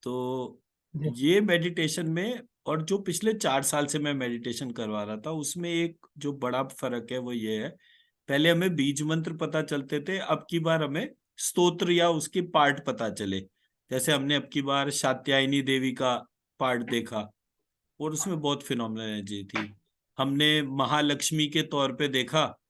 तो जी। ये मेडिटेशन में, और जो पिछले 4 साल से मैं मेडिटेशन करवा रहा था, उसमें एक जो बड़ा फर्क है वो ये है, पहले हमें बीज मंत्र पता चलते थे, अब की बार हमें स्तोत्र या उसके पार्ट पता चले। जैसे हमने अब की बार कात्यायनी देवी का पार्ट देखा, और उसमें बहुत फिनोमिनल एनर्जी थी। हमने महालक्ष्मी के तौर पे देखा,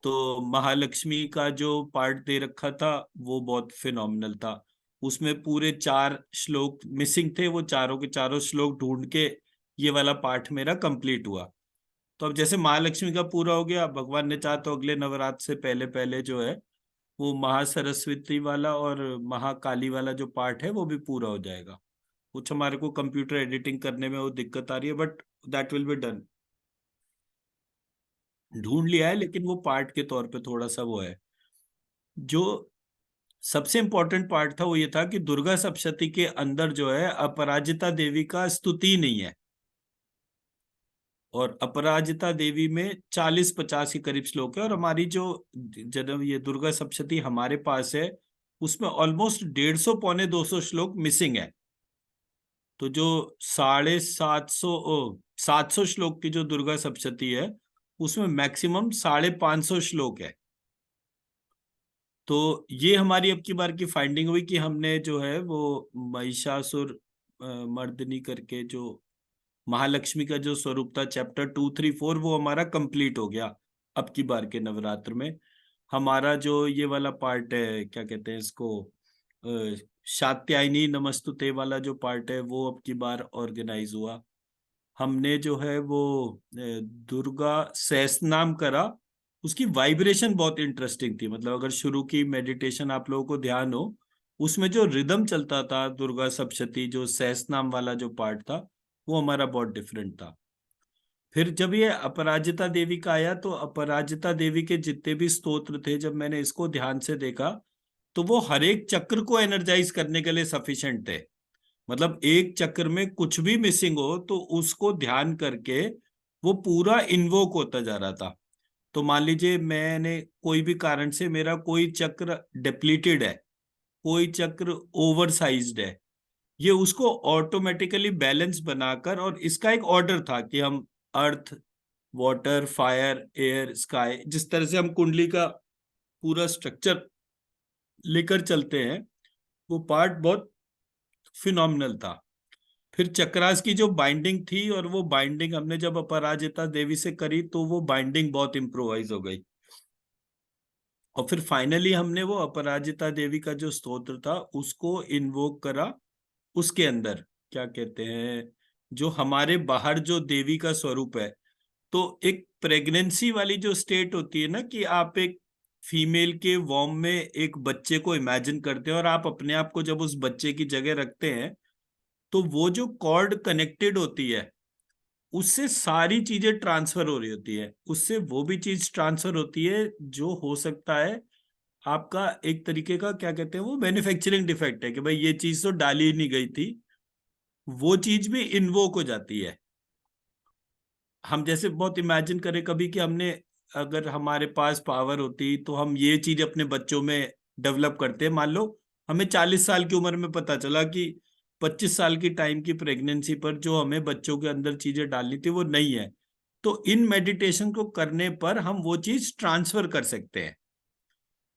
तो महालक्ष्मी का जो पार्ट दे रखा था वो बहुत फिनोमिनल था। उसमें पूरे 4 श्लोक मिसिंग थे, वो चारों के चारों श्लोक ढूंढ के ये वाला पार्ट मेरा कंप्लीट हुआ। तो अब जैसे महालक्ष्मी का पूरा हो गया, भगवान ने चाहा तो अगले नवरात्र से पहले पहले जो है वो महासरस्वती वाला और महाकाली वाला जो पार्ट है वो भी पूरा हो जाएगा। कुछ हमारे को कंप्यूटर एडिटिंग करने में वो दिक्कत आ रही है, but that will be done. ढूंढ लिया है, लेकिन वो पार्ट के तौर पे थोड़ा सा वो है। जो सबसे इंपॉर्टेंट पार्ट था वो ये था कि दुर्गा सप्तशती के अंदर जो है अपराजिता देवी का स्तुति नहीं है, और अपराजिता देवी में 40-50 के करीब श्लोक है, और हमारी जो जन्म ये दुर्गा सप्तशती हमारे पास है उसमें ऑलमोस्ट 150 पौने 200 श्लोक मिसिंग है। तो जो 750 श्लोक की जो दुर्गा सप्तशती है उसमें मैक्सिमम 550 श्लोक है। तो ये हमारी अब की बार की फाइंडिंग हुई कि हमने जो है वो महिषासुर मर्दिनी करके जो महालक्ष्मी का जो स्वरूप था, चैप्टर 2, 3, 4, वो हमारा कंप्लीट हो गया अब की बार के नवरात्र में। हमारा जो ये वाला पार्ट है, क्या कहते हैं इसको, शात्यायनी नमस्तुते वाला जो पार्ट है वो अब की बार ऑर्गेनाइज हुआ। हमने जो है वो दुर्गा सहस्त्रनाम करा। उसकी वाइब्रेशन बहुत इंटरेस्टिंग थी, मतलब अगर शुरू की मेडिटेशन आप लोगों को ध्यान हो, उसमें जो रिदम चलता था दुर्गा सप्तशती जो सहस्त्रनाम वाला जो पार्ट था वो हमारा बहुत डिफरेंट था। फिर जब ये अपराजिता देवी का आया, तो अपराजिता देवी के जितने भी स्तोत्र थे, जब मैंने इसको ध्यान से देखा तो वो हर एक चक्र को एनर्जाइज करने के लिए सफिशिएंट थे। मतलब एक चक्र में कुछ भी मिसिंग हो तो उसको ध्यान करके वो पूरा इन्वोक होता जा रहा था। तो मान लीजिए मैंने कोई भी कारण से मेरा कोई चक्र डिप्लीटेड है, कोई चक्र ओवर साइज्ड है, ये उसको ऑटोमेटिकली बैलेंस बनाकर, और इसका एक ऑर्डर था कि हम अर्थ, वाटर, फायर, एयर, स्काई, जिस तरह से हम कुंडली का पूरा स्ट्रक्चर लेकर चलते हैं, वो पार्ट बहुत फिनोमिनल था। फिर चक्रास की जो बाइंडिंग थी, और वो बाइंडिंग हमने जब अपराजिता देवी से करी तो वो बाइंडिंग बहुत इम्प्रोवाइज हो गई। और फिर फाइनली हमने वो अपराजिता देवी का जो स्तोत्र था उसको इन्वोक करा। उसके अंदर क्या कहते हैं, जो हमारे बाहर जो देवी का स्वरूप है, तो एक प्रेगनेंसी वाली जो स्टेट होती है ना, कि आप एक फीमेल के वॉर्म में एक बच्चे को इमेजिन करते हैं, और आप अपने आप को जब उस बच्चे की जगह रखते हैं, तो वो जो कॉर्ड कनेक्टेड होती है उससे सारी चीजें ट्रांसफर हो रही होती है, उससे वो भी चीज ट्रांसफर होती है जो हो सकता है आपका एक तरीके का, क्या कहते हैं, वो मैन्युफैक्चरिंग डिफेक्ट है कि भाई ये चीज तो डाली ही नहीं गई थी, वो चीज भी इन्वोक हो जाती है। हम जैसे बहुत इमेजिन करें कभी कि हमने, अगर हमारे पास पावर होती तो हम ये चीज अपने बच्चों में डेवलप करते। मान लो हमें 40 साल की उम्र में पता चला कि 25 साल की टाइम की प्रेगनेंसी पर जो हमें बच्चों के अंदर चीजें डालनी थी वो नहीं है, तो इन मेडिटेशन को करने पर हम वो चीज ट्रांसफर कर सकते हैं,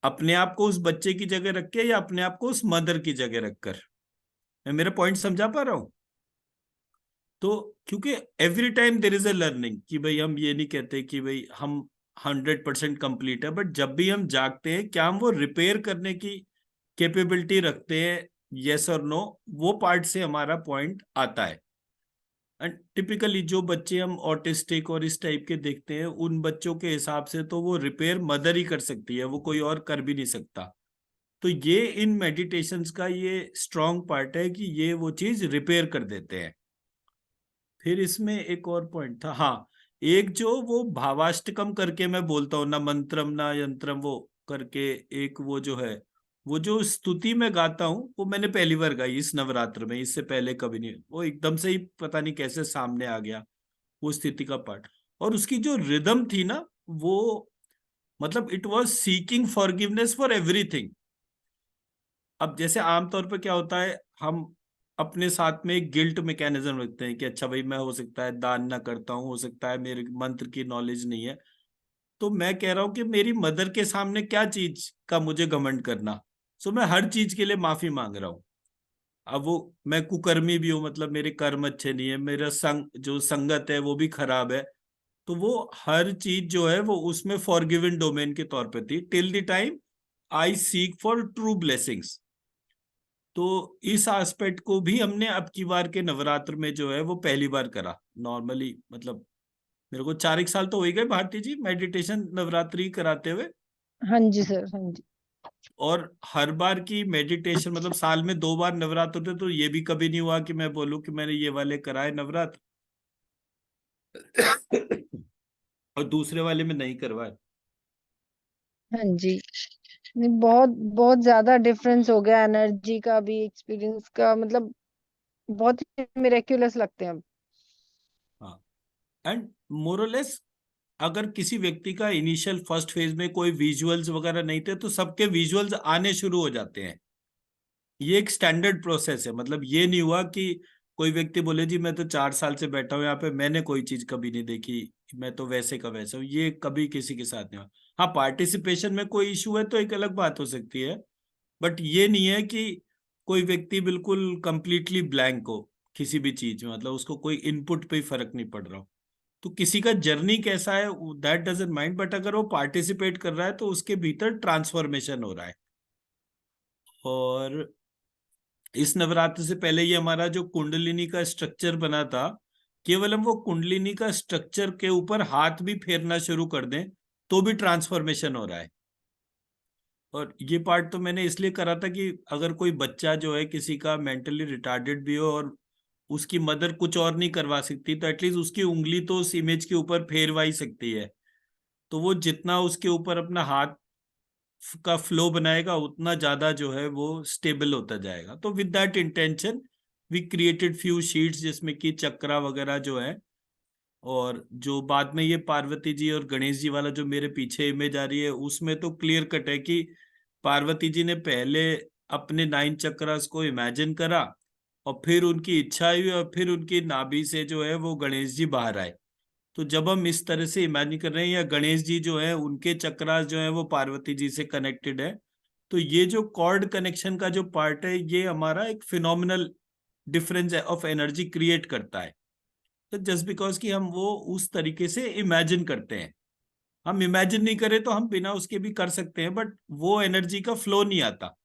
अपने आप को उस बच्चे की जगह रख के या अपने आप को उस मदर की जगह रखकर। मैं मेरा पॉइंट समझा पा रहा हूँ? तो क्योंकि every time there is a learning, कि भाई हम ये नहीं कहते कि भाई हम 100% कंप्लीट है, बट जब भी हम जागते हैं क्या हम वो रिपेयर करने की कैपेबिलिटी रखते हैं, यस और नो, वो पार्ट से हमारा पॉइंट आता है। एंड टिपिकली जो बच्चे हम ऑटिस्टिक और इस टाइप के देखते हैं, उन बच्चों के हिसाब से तो वो रिपेयर मदर ही कर सकती है, वो कोई और कर भी नहीं सकता। तो ये इन मेडिटेशंस का ये स्ट्रॉन्ग पार्ट है कि ये वो चीज रिपेयर कर देते हैं। फिर इसमें एक और पॉइंट था, हाँ, एक जो वो भावाष्टकम करके मैं बोलता हूँ ना, मंत्रम ना यंत्रम, वो करके एक वो जो है, वो जो स्तुति में गाता हूँ वो मैंने पहली बार गाई इस नवरात्र में, इससे पहले कभी नहीं। वो एकदम से ही पता नहीं कैसे सामने आ गया वो स्थिति का पार्ट। और उसकी जो रिदम थी ना, वो मतलब it was seeking forgiveness for everything. अब जैसे आमतौर पे क्या होता है, हम अपने साथ में एक गिल्ट मैकेनिज्म रखते हैं कि अच्छा भाई मैं हो सकता है दान ना करता हूँ, हो सकता है मेरे मंत्र की नॉलेज नहीं है। तो मैं कह रहा हूँ कि मेरी मदर के सामने क्या चीज का मुझे घमंड करना। सो मैं हर चीज के लिए माफी मांग रहा हूँ। अब वो मैं कुकर्मी भी हूँ, मतलब मेरे कर्म अच्छे नहीं है, मेरा जो संगत है वो भी खराब है। तो वो हर चीज जो है वो उसमें फॉरगिवन डोमेन के तौर पे थी till the time I seek for true blessings. तो इस एस्पेक्ट को भी हमने अब की बार के नवरात्र में जो है वो पहली बार करा। नॉर्मली मतलब मेरे को 4 एक साल तो हो ही गए भारती जी मेडिटेशन नवरात्रि कराते हुए। हाँ जी सर, हाँ जी। और हर बार की मेडिटेशन मतलब साल में 2 बार नवरात्र होते, तो ये भी कभी नहीं हुआ कि मैं बोलूं कि मैंने ये वाले कराए नवरात्र और दूसरे वाले में नहीं करवाए। हाँ जी। नहीं, बहुत बहुत ज्यादा डिफरेंस हो गया, एनर्जी का भी, एक्सपीरियंस का, मतलब बहुत मिरेक्युलस लगते हैं अब। हाँ, एंड मोरलेस अगर किसी व्यक्ति का इनिशियल फर्स्ट फेज में कोई विजुअल्स वगैरह नहीं थे तो सबके विजुअल्स आने शुरू हो जाते हैं। ये एक स्टैंडर्ड प्रोसेस है, मतलब ये नहीं हुआ कि कोई व्यक्ति बोले जी मैं तो 4 साल से बैठा हूँ यहाँ पे, मैंने कोई चीज कभी नहीं देखी, मैं तो वैसे का वैसा हूँ। ये कभी किसी के साथ नहीं हुआ। हाँ, पार्टिसिपेशन में कोई इशू है तो एक अलग बात हो सकती है, बट ये नहीं है कि कोई व्यक्ति बिल्कुल कंप्लीटली ब्लैंक हो किसी भी चीज में, मतलब उसको कोई इनपुट पे ही फर्क नहीं पड़ रहा हो। तो किसी का जर्नी कैसा है दैट डजंट माइंड, बट अगर वो पार्टिसिपेट कर रहा है तो उसके भीतर ट्रांसफॉर्मेशन हो रहा है। और इस नवरात्र से पहले ये हमारा जो कुंडलिनी का स्ट्रक्चर बना था, केवल हम वो कुंडलिनी का स्ट्रक्चर के ऊपर हाथ भी फेरना शुरू कर दें तो भी ट्रांसफॉर्मेशन हो रहा है। और ये पार्ट तो मैंने इसलिए करा था कि अगर कोई बच्चा जो है किसी का मेंटली रिटार्डेड भी हो और उसकी मदर कुछ और नहीं करवा सकती, तो एटलीस्ट उसकी उंगली तो उस इमेज के ऊपर फेरवा ही सकती है। तो वो जितना उसके ऊपर अपना हाथ का फ्लो बनाएगा उतना ज्यादा जो है वो स्टेबल होता जाएगा। तो with that intention we created few sheets जिसमें कि चक्रा वगैरह जो है। और जो बाद में ये पार्वती जी और गणेश जी वाला जो मेरे पीछे इमेज आ रही है उसमें तो क्लियर कट है कि पार्वती जी ने पहले अपने 9 चक्रास को इमेजिन करा और फिर उनकी इच्छा हुई और फिर उनकी नाभि से जो है वो गणेश जी बाहर आए। तो जब हम इस तरह से इमेजिन कर रहे हैं या गणेश जी जो है उनके चक्रास जो है वो पार्वती जी से कनेक्टेड है, तो ये जो कॉर्ड कनेक्शन का जो पार्ट है ये हमारा एक phenomenal difference of energy create करता है। तो जस्ट बिकॉज कि हम वो उस तरीके से इमेजिन करते हैं, हम इमेजिन नहीं करें तो हम बिना उसके भी कर सकते हैं, बट वो एनर्जी का फ्लो नहीं आता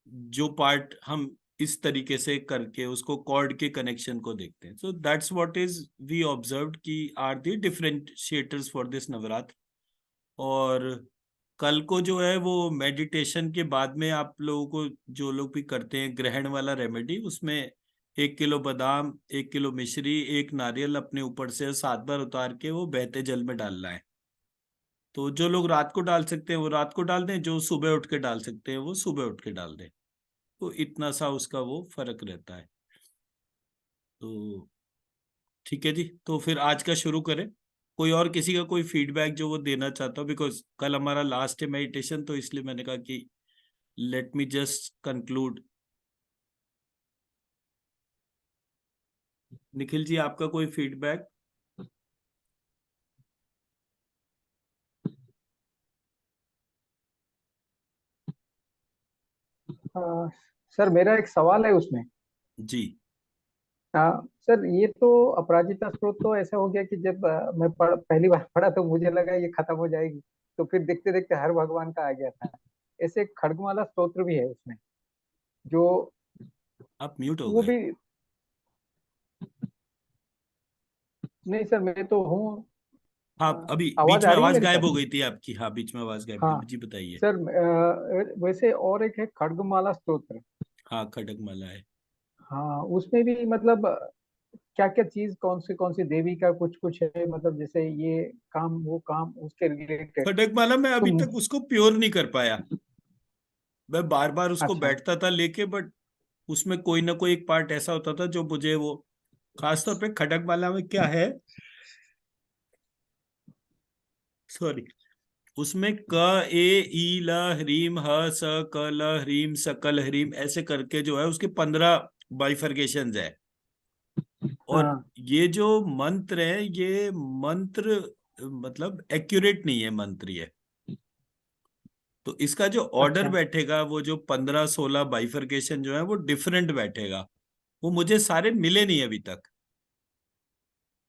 जो पार्ट हम इस तरीके से करके उसको कॉर्ड के कनेक्शन को देखते हैं। So that's what is we observed key are the differentiators for this Navratra. और कल को जो है वो मेडिटेशन के बाद में आप लोगों को जो लोग भी करते हैं ग्रहण वाला रेमेडी, उसमें 1 किलो बादाम, 1 किलो मिश्री, एक नारियल अपने ऊपर से 7 बार उतार के वो बहते जल में डालना है। तो जो लोग रात को डाल सकते हैं वो रात को डाल दें, जो सुबह उठ के डाल सकते हैं वो सुबह उठ के डाल दें। तो इतना सा उसका वो फर्क रहता है। तो ठीक है जी, तो फिर आज का शुरू करें। कोई और किसी का कोई फीडबैक जो वो देना चाहता हो, बिकॉज कल हमारा लास्ट है मेडिटेशन, तो इसलिए मैंने कहा कि let me just conclude. Nikhil ji आपका कोई फीडबैक? आ, सर मेरा एक सवाल है उसमें। जी। सर ये तो अपराजिता स्त्रोत तो ऐसा हो गया कि जब मैं पहली बार पढ़ा तो मुझे लगा ये खत्म हो जाएगी, तो फिर देखते देखते हर भगवान का आ गया था। ऐसे एक खड्गमाला स्तोत्र भी है उसमें जो, आप म्यूट हो वो गए। भी। नहीं सर, मैं तो हूँ। हाँ, अभी बीच आवाज में आ रही है आवाज मेरे गायब पास? हो गई थी आपकी। हाँ, बीच में आवाज गायब हाँ थी जी, बताइए। सर, वैसे और एक है खड्गमाला स्तोत्र। हाँ, खटक माला है। हाँ उसमें भी मतलब क्या क्या चीज, कौन सी देवी का कुछ कुछ है, मतलब जैसे ये काम वो काम उसके रिलेटेड। खटक माला मैं तो अभी तक उसको प्योर नहीं कर पाया। मैं बार बार उसको अच्छा। बैठता था लेके, बट उसमें कोई ना कोई एक पार्ट ऐसा होता था जो मुझे वो, खासतौर पे खटक माला में क्या है, सॉरी, उसमें क ए ई ल ह्रीम ह स क ल ह्रीम सकल ह्रीम ऐसे करके जो है उसके 15 बाइफर्केशंस है। और हाँ। ये जो मंत्र है ये मंत्र मतलब एक्यूरेट नहीं है मंत्र ये। तो इसका जो ऑर्डर अच्छा बैठेगा वो जो 15-16 बाइफर्केशन जो है वो डिफरेंट बैठेगा। वो मुझे सारे मिले नहीं अभी तक।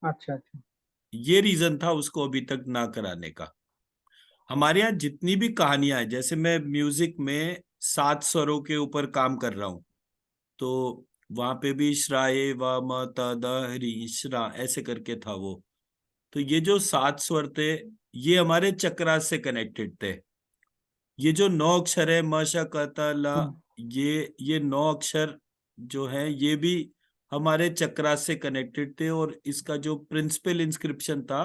अच्छा। अच्छा। ये रीजन था उसको अभी तक ना कराने का। हमारे यहाँ जितनी भी कहानियां हैं, जैसे मैं म्यूजिक में 7 स्वरों के ऊपर काम कर रहा हूं, तो वहां पे भी श्राए व म त द हरी श्रा ऐसे करके था वो। तो ये जो 7 स्वर थे ये हमारे चक्रास से कनेक्टेड थे। ये जो 9 अक्षर है म श क त ल, हम्म। ये 9 अक्षर जो है ये भी हमारे चक्रास से कनेक्टेड थे। और इसका जो प्रिंसिपल इंस्क्रिप्शन था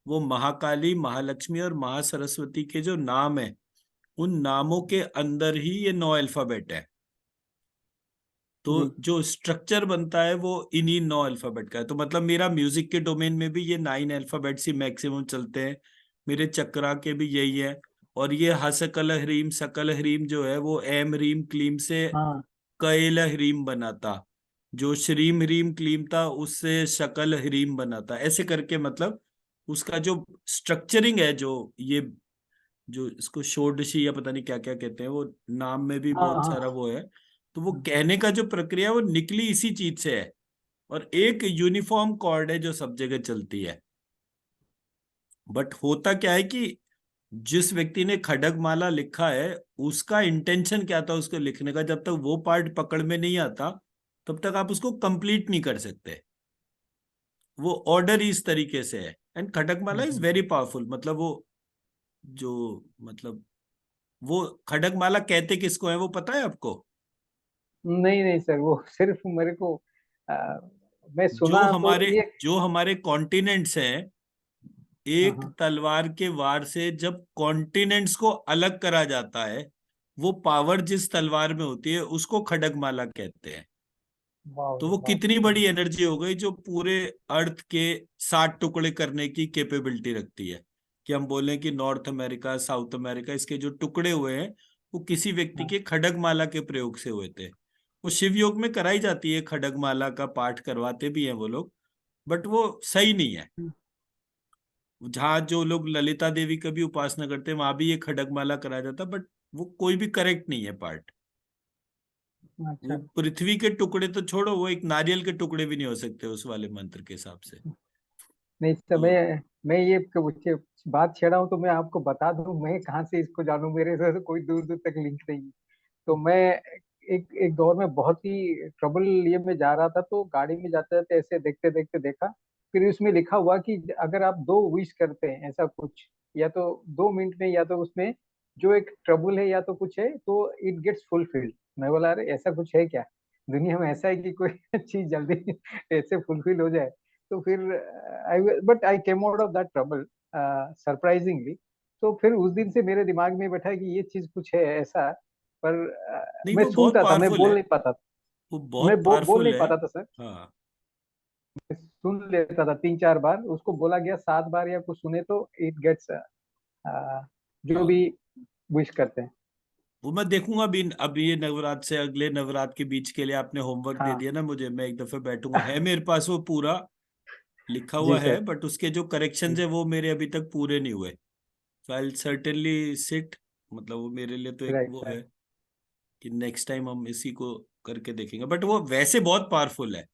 वो महाकाली, महालक्ष्मी और महासरस्वती के जो नाम है उन नामों के अंदर ही ये 9 अल्फाबेट है। तो जी। जो स्ट्रक्चर बनता है वो इन्हीं 9 अल्फाबेट का है। तो मतलब मेरा म्यूजिक के डोमेन में भी ये 9 अल्फाबेट्स ही मैक्सिमम चलते हैं। मेरे चक्रा के भी यही है। और ये हसकल हरीम सकल हरीम जो है वो एम रीम क्लीम से हाँ। कयल हरीम बना था। जो श्रीम हरीम क्लीम था उससे शकल हरीम बना था। ऐसे करके मतलब उसका जो स्ट्रक्चरिंग है, जो ये जो इसको षोडशी या पता नहीं क्या क्या कहते हैं, वो नाम में भी हाँ। बहुत हाँ। सारा वो है। तो वो हाँ। कहने का जो प्रक्रिया है वो निकली इसी चीज से है। और एक यूनिफॉर्म कॉर्ड है जो सब जगह चलती है। बट होता क्या है कि जिस व्यक्ति ने खड्गमाला लिखा है उसका इंटेंशन क्या था उसको लिखने का, जब तक वो पार्ट पकड़ में नहीं आता तब तक आप उसको कंप्लीट नहीं कर सकते। वो ऑर्डर ही इस तरीके से है। And Khadgamala is very powerful. मतलब वो जो मतलब वो खड्गमाला कहते किसको है वो पता है आपको? नहीं नहीं सर, वो सिर्फ मेरे को आ, मैं जो सुना तो हमारे ये। जो हमारे कॉन्टिनेंट्स हैं, हाँ एक हाँ। तलवार के वार से जब कॉन्टिनेंट्स को अलग करा जाता है, वो पावर जिस तलवार में होती है उसको खड्गमाला कहते हैं। वाह तो वो वाह। कितनी बड़ी एनर्जी हो गई जो पूरे अर्थ के 60 टुकड़े करने की कैपेबिलिटी रखती है। कि हम बोलें कि नॉर्थ अमेरिका, साउथ अमेरिका, इसके जो टुकड़े हुए हैं वो किसी व्यक्ति हाँ। के खड्गमाला के प्रयोग से हुए थे। वो शिव योग में कराई जाती है, खड्गमाला का पाठ करवाते भी हैं वो लोग। बट वो सही नहीं है। जहाँ जो लोग ललिता देवी का भी उपासना करते हैं वहां भी ये खड्गमाला कराया जाता है, बट वो कोई भी करेक्ट नहीं है पार्ट। वो अच्छा। पृथ्वी के टुकड़े तो छोड़ो, वो एक नारियल के टुकड़े भी नहीं हो सकते उस वाले मंत्र के हिसाब से। नहीं सर, तो मैं ये बात छेड़ा हूँ तो मैं आपको बता दूं, मैं कहाँ से इसको जानूं, मेरे से तो कोई दूर दूर तक लिंक नहीं है। तो मैं एक एक दौर में बहुत ही ट्रबल लिए में जा रहा था, तो गाड़ी में जाते जाते ऐसे देखते देखते देखा, फिर उसमें लिखा हुआ कि अगर आप दो विश करते हैं ऐसा कुछ, या तो 2 मिनट में, या तो उसमें जो एक ट्रबल है या तो कुछ है, तो इट गेट्स फुलफिल्ड। मैं बोला अरे ऐसा कुछ है क्या, दुनिया में ऐसा है कि कोई चीज जल्दी ऐसे फुलफिल हो जाए। तो फिर I came out of that trouble surprisingly. तो फिर उस दिन से मेरे दिमाग में बैठा है कि ये चीज कुछ है ऐसा। पर नहीं, मैं वो बहुत सुनता था, मैं पावरफुल बोल है। नहीं पाता था। वो मैं बहुत बोल पावरफुल नहीं है। पाता था सर। हाँ। सुन लेता था 3 4 बार, उसको बोला गया 7 बार या कुछ सुने तो इट गेट्स जो हाँ, भी विश करते हैं। वो मैं देखूंगा भी। अब ये नवरात्र से अगले नवरात्र के बीच के लिए आपने होमवर्क दे हाँ। दिया ना मुझे, मैं एक दफे बैठूंगा। है मेरे पास वो पूरा लिखा जी हुआ है, सर। बट उसके जो करेक्शंस जी। है वो मेरे अभी तक पूरे नहीं हुए। सो आई सर्टेनली सिट। मतलब वो मेरे लिए तो एक राइट वो राइट। है कि नेक्स्ट टाइम हम इसी को करके देखेंगे। बट वो वैसे बहुत पावरफुल है।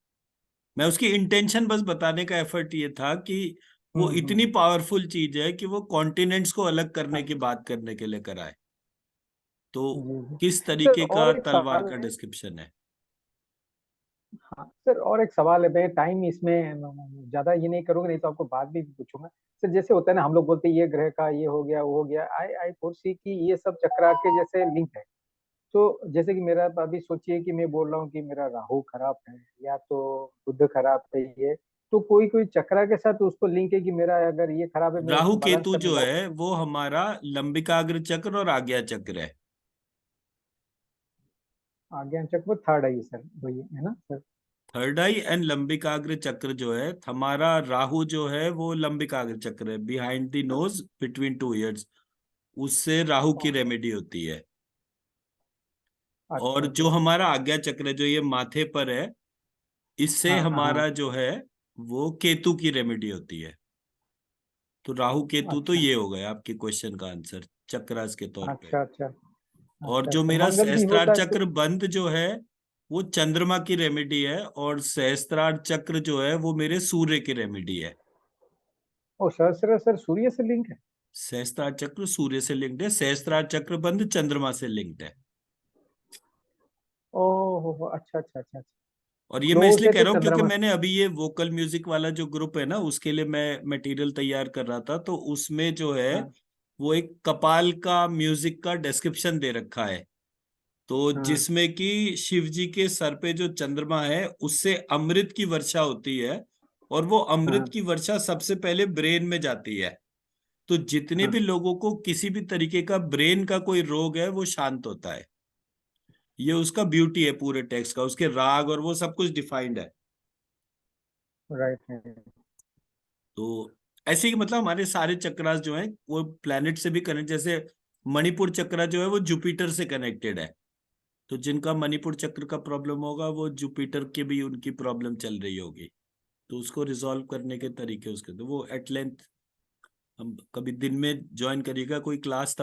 मैं उसकी इंटेंशन बस बताने का एफर्ट ये था कि वो इतनी हम्म। पावरफुल चीज है कि वो कॉन्टिनेंट्स को अलग करने हाँ। की बात करने के लिए कराए। तो जी जी। किस सर तरीके का और एक तलवार सवाल का है। डिस्क्रिप्शन है? हाँ सर, और एक सवाल है, मैं टाइम इसमें ज्यादा ये नहीं करूंगा, नहीं तो आपको बाद में भी पूछूंगा। सर जैसे होता है ना, हम लोग बोलते हैं ये ग्रह का ये हो गया वो हो गया, आई आई फोरसी कि ये सब चक्रा के जैसे लिंक है। तो जैसे कि मेरा अभी सोचिए कि मैं बोल रहा हूँ कि मेरा राहु खराब है या तो बुध खराब है, ये तो कोई कोई चक्रा के साथ उसको लिंक है कि मेरा अगर ये खराब है मैं राहु उसको बैलेंस केतु करने जो जाऊँ। है वो हमारा लंबिकाग्र चक्र और आज्ञा चक्र है। आज्ञा चक्र थर्ड है ये सर, वही है ना सर। थर्ड आई एंड लंबिकाग्र चक्र जो है हमारा राहु जो है वो लंबिकाग्र चक्र है, behind the nose between 2 years. उससे राहु की रेमेडी होती है। अच्छा और जो अच्छा। हमारा आज्ञा चक्र है, जो ये माथे पर है, इससे हाँ हाँ हाँ। हमारा जो है वो केतु की रेमेडी होती है। तो राहु केतु तो अच्छा ये हो गया आपके क्वेश्चन का आंसर चक्रास के तौर पे। अच्छा अच्छा। और अच्छा जो अच्छा, मेरा मंगल भी सहस्त्रार होता है चक्र बंद जो है वो चंद्रमा की रेमेडी है, और सहस्त्रार चक्र जो है वो मेरे सूर्य की रेमेडी है। ओ सहस्त्र सर सूर्य से लिंक है? सहस्त्रार चक्र सूर्य से लिंक्ड है, सहस्त्रार चक्र बंद चंद्रमा से लिंक्ड है। ओह हो, अच्छा अच्छा अच्छा अच्छा। और ये मैं क्लोज इसलिए है कह तो रहा हूँ क्योंकि चंद्रमा से। मैंने अभी ये वोकल म्यूजिक वाला जो ग्रुप है ना, उसके लिए मैं मटेरियल तैयार कर रहा था, तो उसमें जो है हाँ वो एक कपाल का म्यूजिक का डिस्क्रिप्शन दे रखा है। तो हाँ जिसमें कि शिव जी के सर पे जो चंद्रमा है उससे अमृत की वर्षा होती है, और वो अमृत हाँ की वर्षा सबसे पहले ब्रेन में जाती है। तो जितने हाँ। भी लोगों को किसी भी तरीके का ब्रेन का कोई रोग है वो शांत होता है। ये उसका ब्यूटी है पूरे टेक्स्ट का, उसके राग और वो सब कुछ डिफाइंड है। Right right. तो ऐसे ही मतलब हमारे सारे चक्रास जो हैं वो प्लैनेट से भी कनेक्ट, जैसे मणिपुर चक्र जो है वो जुपिटर से कनेक्टेड है। तो जिनका मणिपुर चक्र का प्रॉब्लम होगा वो जुपिटर के भी उनकी प्रॉब्लम चल रही होगी। तो उसको रिजॉल्व करने के तरीके उसके, तो वो एट लेंथ हम कभी दिन में ज्वाइन करिएगा कोई क्लास, तब